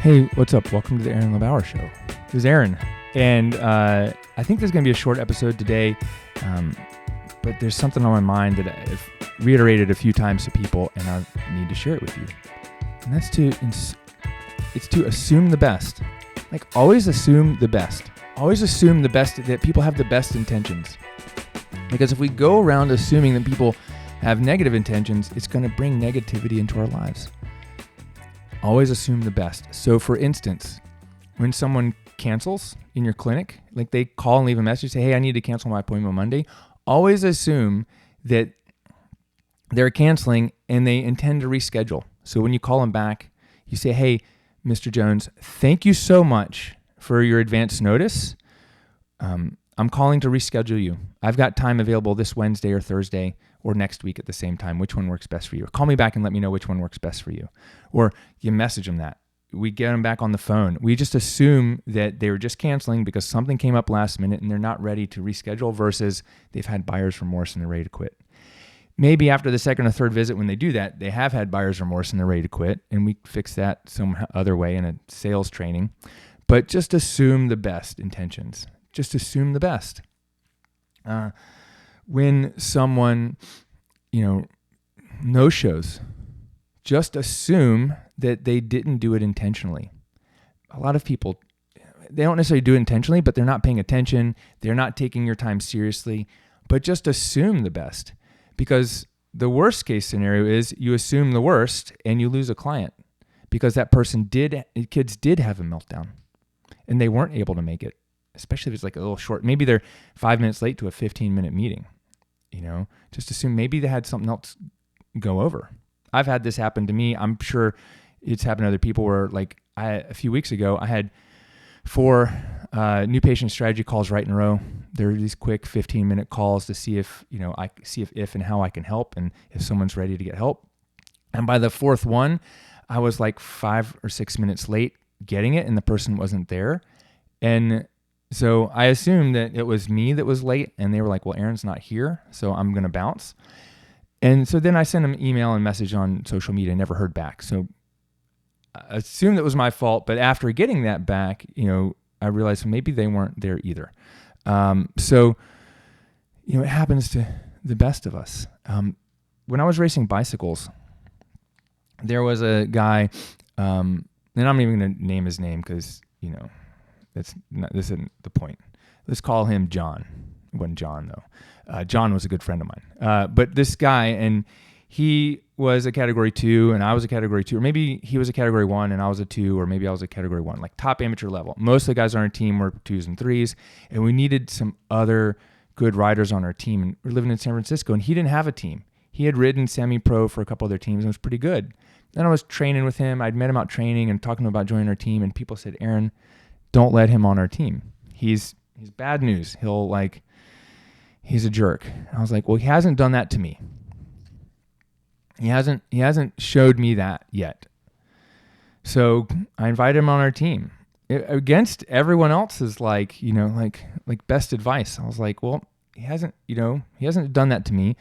Hey, what's up? Welcome to the LeBauer Show. This is Aaron, and I think there's going to be a short episode today, but there's something on my mind that I've reiterated a few times to people, and I need to share it with you. And that's to assume the best. Like, always assume the best. Always assume the best, that people have the best intentions. Because if we go around assuming that people have negative intentions, it's going to bring negativity into our lives. Always assume the best. So for instance, when someone cancels in your clinic, like they call and leave a message, say, hey, I need to cancel my appointment on Monday. Always assume that they're canceling and they intend to reschedule. So when you call them back, you say, hey, Mr. Jones, thank you so much for your advance notice. I'm calling to reschedule you. I've got time available this Wednesday or Thursday or next week at the same time. Which one works best for you? Or call me back and let me know which one works best for you. Or you message them that. We get them back on the phone. We just assume that they were just canceling because something came up last minute and they're not ready to reschedule versus they've had buyer's remorse and they're ready to quit. Maybe after the second or third visit when they do that, they have had buyer's remorse and they're ready to quit, and we fix that some other way in a sales training. But just assume the best intentions. Just assume the best. When someone, no-shows, just assume that they didn't do it intentionally. A lot of people, they don't necessarily do it intentionally, but they're not paying attention. They're not taking your time seriously. But just assume the best, because the worst case scenario is you assume the worst and you lose a client because that kids did have a meltdown and they weren't able to make it. Especially if it's like a little short, maybe they're 5 minutes late to a 15-minute meeting, just assume maybe they had something else go over. I've had this happen to me. I'm sure it's happened to other people where a few weeks ago, I had 4 new patient strategy calls right in a row. They're these quick 15-minute calls to see if and how I can help and if someone's ready to get help. And by the 4th one, I was like 5 or 6 minutes late getting it and the person wasn't there. And so I assumed that it was me that was late, and they were like, well, Aaron's not here, so I'm going to bounce. And so then I sent them email and message on social media, never heard back. So I assumed it was my fault, but after getting that back, I realized maybe they weren't there either. So it happens to the best of us. When I was racing bicycles, there was a guy, and I'm not even going to name his name because, this isn't the point. Let's call him John. It wasn't John, though. John was a good friend of mine. But this guy, and he was a category 2, and I was a category 2. Or maybe he was a category 1, and I was a 2, or maybe I was a category 1, like top amateur level. Most of the guys on our team were 2s and 3s, and we needed some other good riders on our team. And we're living in San Francisco, and he didn't have a team. He had ridden semi-pro for a couple other teams, and was pretty good. Then I was training with him. I'd met him out training and talking about joining our team, and people said, Aaron, don't let him on our team. He's bad news. He's a jerk. And I was like, well, he hasn't done that to me. He hasn't showed me that yet. So I invited him on our team against everyone else's like best advice. I was like, well, he hasn't done that to me.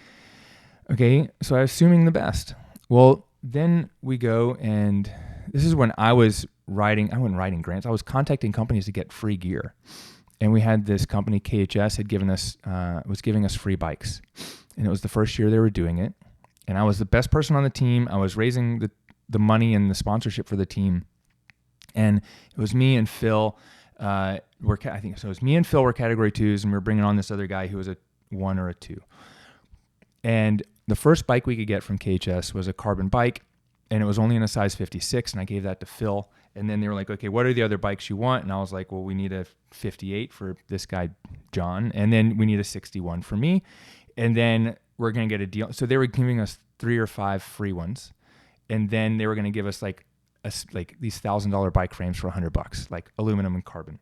Okay. So I'm assuming the best. Well, then we go, and this is when I wasn't writing grants. I was contacting companies to get free gear. And we had this company, KHS, was giving us free bikes. And it was the first year they were doing it. And I was the best person on the team. I was raising the money and the sponsorship for the team. And it was me and Phil. It was me and Phil were category 2s, and we were bringing on this other guy who was a 1 or a 2. And the first bike we could get from KHS was a carbon bike, and it was only in a size 56, and I gave that to Phil. And then they were like, okay, what are the other bikes you want? And I was like, well, we need a 58 for this guy, John, and then we need a 61 for me. And then we're going to get a deal. So they were giving us 3 or 5 free ones. And then they were going to give us like these $1,000 bike frames for $100, like aluminum and carbon.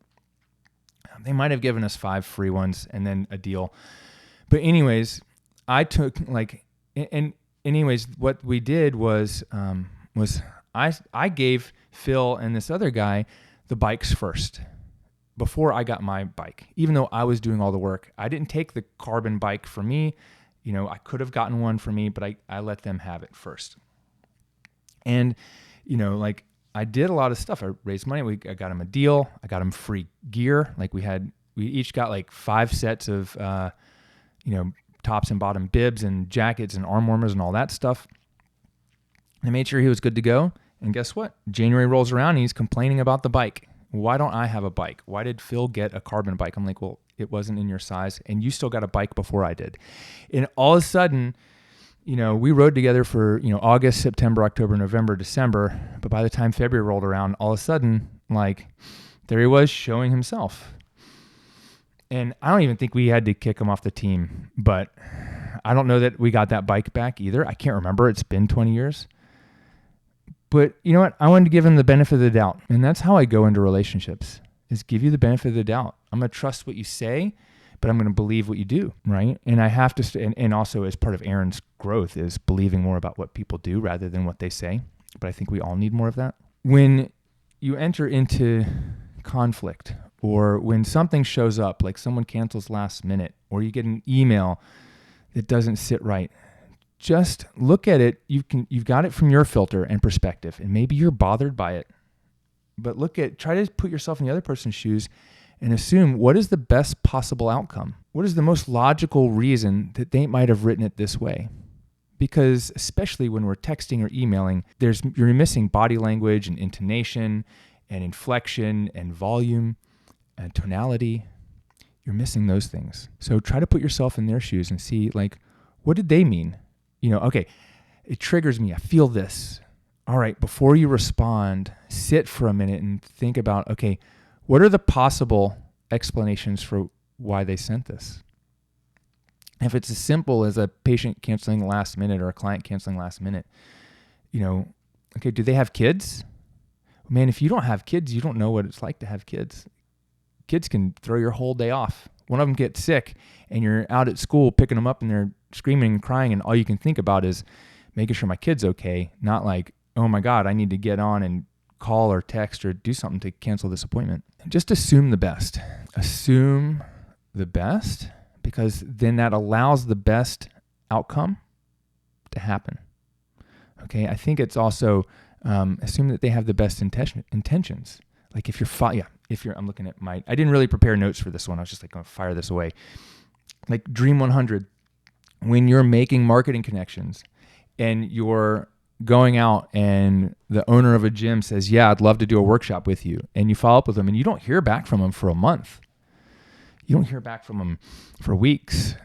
They might have given us 5 free ones and then a deal. But anyways, what we did was I gave Phil and this other guy the bikes first before I got my bike. Even though I was doing all the work, I didn't take the carbon bike for me. I could have gotten one for me, but I let them have it first. And, I did a lot of stuff. I raised money. I got him a deal. I got him free gear. Like we each got like 5 sets of, tops and bottom bibs and jackets and arm warmers and all that stuff. I made sure he was good to go. And guess what? January rolls around and he's complaining about the bike. Why don't I have a bike? Why did Phil get a carbon bike? I'm like, well, it wasn't in your size and you still got a bike before I did. And all of a sudden, we rode together for, August, September, October, November, December. But by the time February rolled around, all of a sudden, like, there he was showing himself. And I don't even think we had to kick him off the team, but I don't know that we got that bike back either. I can't remember. It's been 20 years. But you know what? I wanted to give him the benefit of the doubt. And that's how I go into relationships, is give you the benefit of the doubt. I'm going to trust what you say, but I'm going to believe what you do, right? And I have to, and also as part of Aaron's growth is believing more about what people do rather than what they say. But I think we all need more of that. When you enter into conflict, or when something shows up, like someone cancels last minute, or you get an email that doesn't sit right, just look at it. You've got it from your filter and perspective, and maybe you're bothered by it. But try to put yourself in the other person's shoes and assume what is the best possible outcome. What is the most logical reason that they might have written it this way? Because especially when we're texting or emailing, you're missing body language and intonation and inflection and volume and tonality. You're missing those things. So try to put yourself in their shoes and see, like, what did they mean? Okay, it triggers me. I feel this. All right, before you respond, sit for a minute and think about, okay, what are the possible explanations for why they sent this? If it's as simple as a patient canceling last minute or a client canceling last minute, okay, do they have kids? Man, if you don't have kids, you don't know what it's like to have kids. Kids can throw your whole day off. One of them gets sick and you're out at school picking them up and they're screaming and crying and all you can think about is making sure my kid's okay, not like, oh my God, I need to get on and call or text or do something to cancel this appointment. Just assume the best. Assume the best, because then that allows the best outcome to happen. Okay, I think it's also assume that they have the best intentions. Like I'm looking at I didn't really prepare notes for this one. I was just like, going to fire this away. Like Dream 100, when you're making marketing connections and you're going out and the owner of a gym says, yeah, I'd love to do a workshop with you. And you follow up with them and you don't hear back from them for a month. You don't hear back from them for weeks.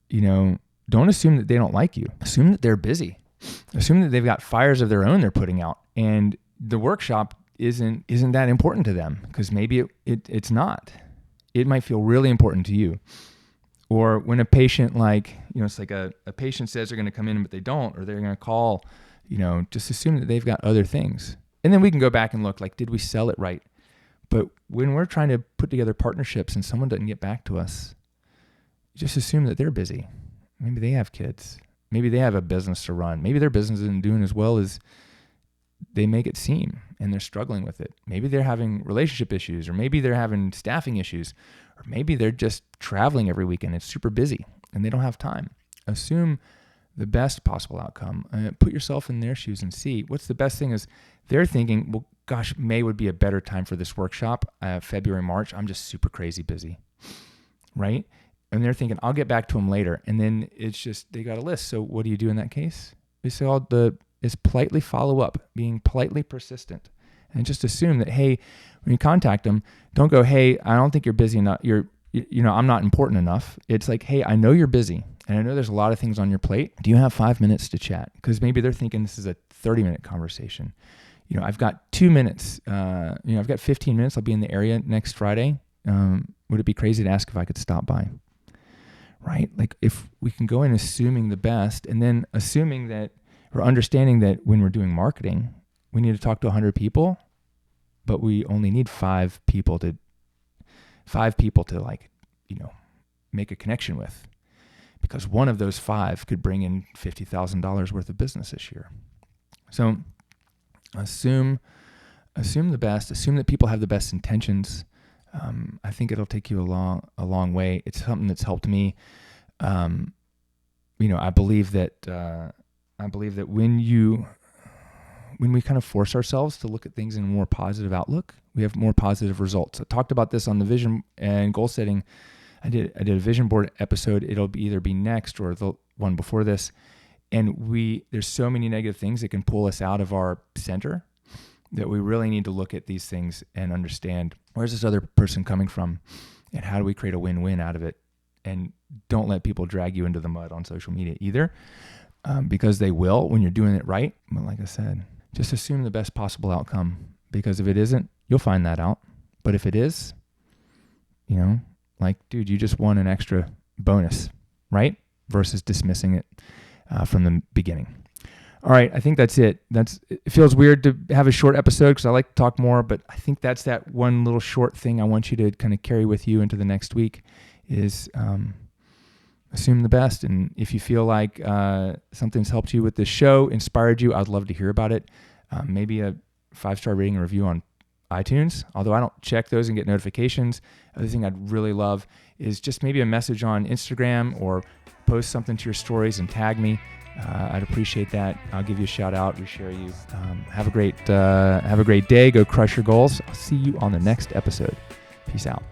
Don't assume that they don't like you. Assume that they're busy. Assume that they've got fires of their own they're putting out. And the workshop isn't that important to them, because maybe it's not. It might feel really important to you. Or when a patient, it's like a patient says they're going to come in, but they don't, or they're going to call, just assume that they've got other things. And then we can go back and look, like, did we sell it right? But when we're trying to put together partnerships and someone doesn't get back to us, just assume that they're busy. Maybe they have kids. Maybe they have a business to run. Maybe their business isn't doing as well as they make it seem and they're struggling with it. Maybe they're having relationship issues, or maybe they're having staffing issues, or maybe they're just traveling every weekend. It's super busy and they don't have time. Assume the best possible outcome. Put yourself in their shoes and see what's the best thing. Is they're thinking, well, gosh, May would be a better time for this workshop. February, March, I'm just super crazy busy, right? And they're thinking, I'll get back to them later. And then it's just, they got a list. So what do you do in that case? It's politely follow up, being politely persistent, and just assume that, hey, when you contact them, don't go, hey, I don't think you're busy enough. I'm not important enough. It's like, hey, I know you're busy and I know there's a lot of things on your plate. Do you have 5 minutes to chat? Because maybe they're thinking this is a 30-minute conversation. I've got 2 minutes. I've got 15 minutes. I'll be in the area next Friday. Would it be crazy to ask if I could stop by? Right? Like, if we can go in assuming the best, and then assuming that, or understanding that when we're doing marketing, we need to talk to 100 people, but we only need 5 people to make a connection with, because one of those 5 could bring in $50,000 worth of business this year. So assume the best, assume that people have the best intentions. I think it'll take you a long way. It's something that's helped me. I believe that when when we kind of force ourselves to look at things in a more positive outlook, we have more positive results. I talked about this on the vision and goal setting. I did a vision board episode. It'll either be next or the one before this. And there's so many negative things that can pull us out of our center that we really need to look at these things and understand, where's this other person coming from and how do we create a win-win out of it? And don't let people drag you into the mud on social media either, because they will when you're doing it right. But like I said, just assume the best possible outcome, because if it isn't, you'll find that out. But if it is, like, dude, you just won an extra bonus, right? Versus dismissing it from the beginning. All right, I think that's it. It feels weird to have a short episode because I like to talk more, but I think that's that one little short thing I want you to kind of carry with you into the next week is assume the best. And if you feel like something's helped you with this show, inspired you, I'd love to hear about it. Maybe a 5-star rating and review on iTunes, although I don't check those and get notifications. Other thing I'd really love is just maybe a message on Instagram or post something to your stories and tag me. I'd appreciate that. I'll give you a shout out, reshare you. Have a great day. Go crush your goals. I'll see you on the next episode. Peace out.